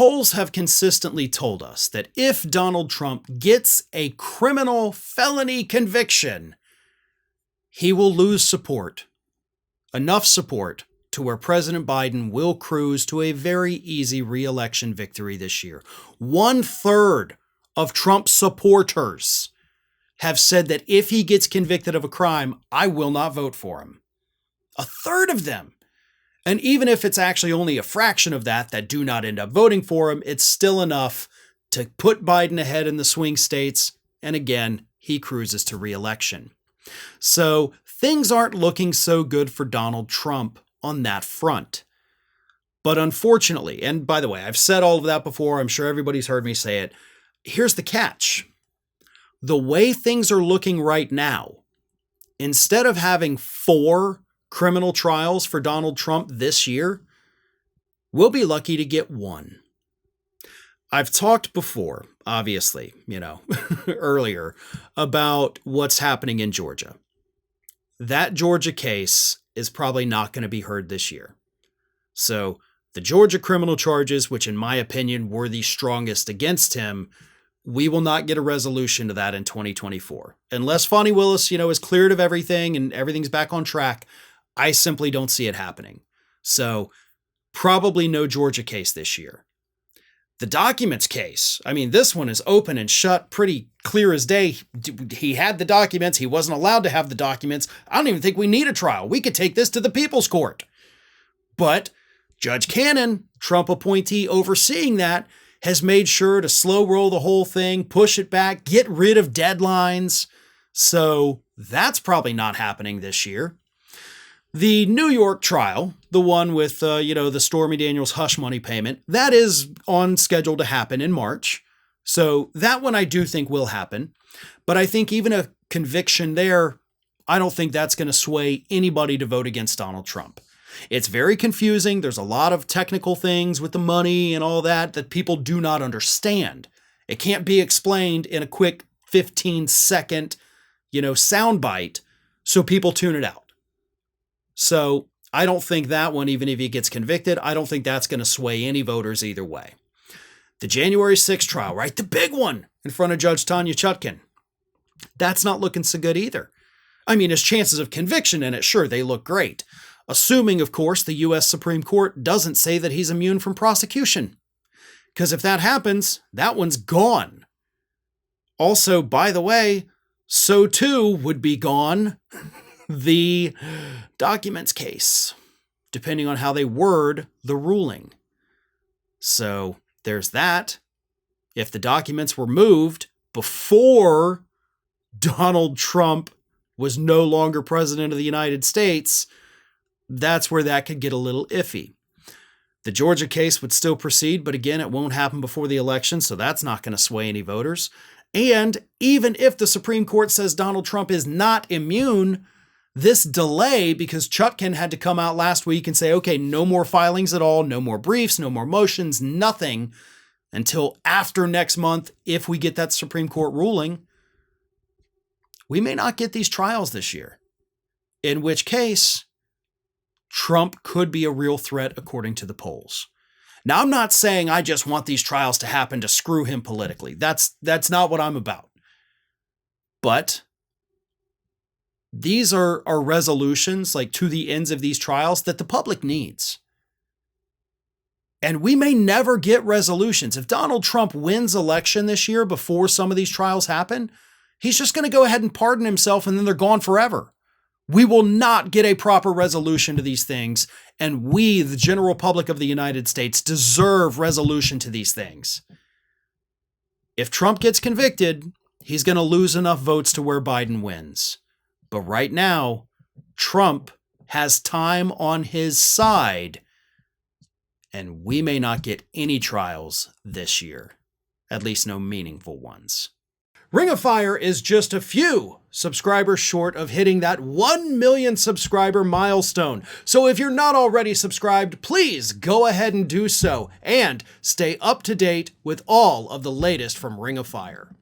polls have consistently told us that if Donald Trump gets a criminal felony conviction, he will lose support, enough support to where President Biden will cruise to a very easy re-election victory this year. 1/3 of Trump's supporters have said that if he gets convicted of a crime, I will not vote for him. 1/3 of them. And even if it's actually only a fraction of that do not end up voting for him, it's still enough to put Biden ahead in the swing states. And again, he cruises to re-election. So things aren't looking so good for Donald Trump on that front. But unfortunately, and by the way, I've said all of that before, I'm sure everybody's heard me say it. Here's the catch. The way things are looking right now, instead of having 4 criminal trials for Donald Trump this year, we'll be lucky to get 1. I've talked before, obviously, earlier, about what's happening in Georgia. That Georgia case is probably not going to be heard this year. So the Georgia criminal charges, which in my opinion were the strongest against him, we will not get a resolution to that in 2024. Unless Fani Willis, is cleared of everything and everything's back on track, I simply don't see it happening. So probably no Georgia case this year. The documents case, this one is open and shut, pretty clear as day. He had the documents. He wasn't allowed to have the documents. I don't even think we need a trial. We could take this to the People's Court. But Judge Cannon, Trump appointee overseeing that, has made sure to slow roll the whole thing, push it back, get rid of deadlines. So that's probably not happening this year. The New York trial, the one with, the Stormy Daniels hush money payment, that is on schedule to happen in March. So that one I do think will happen. But I think even a conviction there, I don't think that's going to sway anybody to vote against Donald Trump. It's very confusing. There's a lot of technical things with the money and all that people do not understand. It can't be explained in a quick 15-second, soundbite, so people tune it out. So I don't think that one, even if he gets convicted, I don't think that's going to sway any voters either way. The January 6th trial, right? The big one in front of Judge Tanya Chutkan. That's not looking so good either. His chances of conviction in it, sure, they look great. Assuming, of course, the U.S. Supreme Court doesn't say that he's immune from prosecution. Because if that happens, that one's gone. Also, by the way, so too would be gone the documents case, depending on how they word the ruling. So there's that. If the documents were moved before Donald Trump was no longer president of the United States, that's where that could get a little iffy. The Georgia case would still proceed, but again, it won't happen before the election, so that's not going to sway any voters. And even if the Supreme Court says Donald Trump is not immune, this delay, because Chutkan had to come out last week and say, okay, no more filings at all, no more briefs, no more motions, nothing until after next month, if we get that Supreme Court ruling, we may not get these trials this year. In which case, Trump could be a real threat according to the polls. Now, I'm not saying I just want these trials to happen to screw him politically. That's not what I'm about. But these are resolutions, like to the ends of these trials, that the public needs. And we may never get resolutions. If Donald Trump wins election this year before some of these trials happen, he's just going to go ahead and pardon himself and then they're gone forever. We will not get a proper resolution to these things. And we, the general public of the United States, deserve resolution to these things. If Trump gets convicted, he's going to lose enough votes to where Biden wins. But right now, Trump has time on his side, and we may not get any trials this year, at least no meaningful ones. Ring of Fire is just a few subscribers short of hitting that 1 million subscriber milestone. So if you're not already subscribed, please go ahead and do so and stay up to date with all of the latest from Ring of Fire.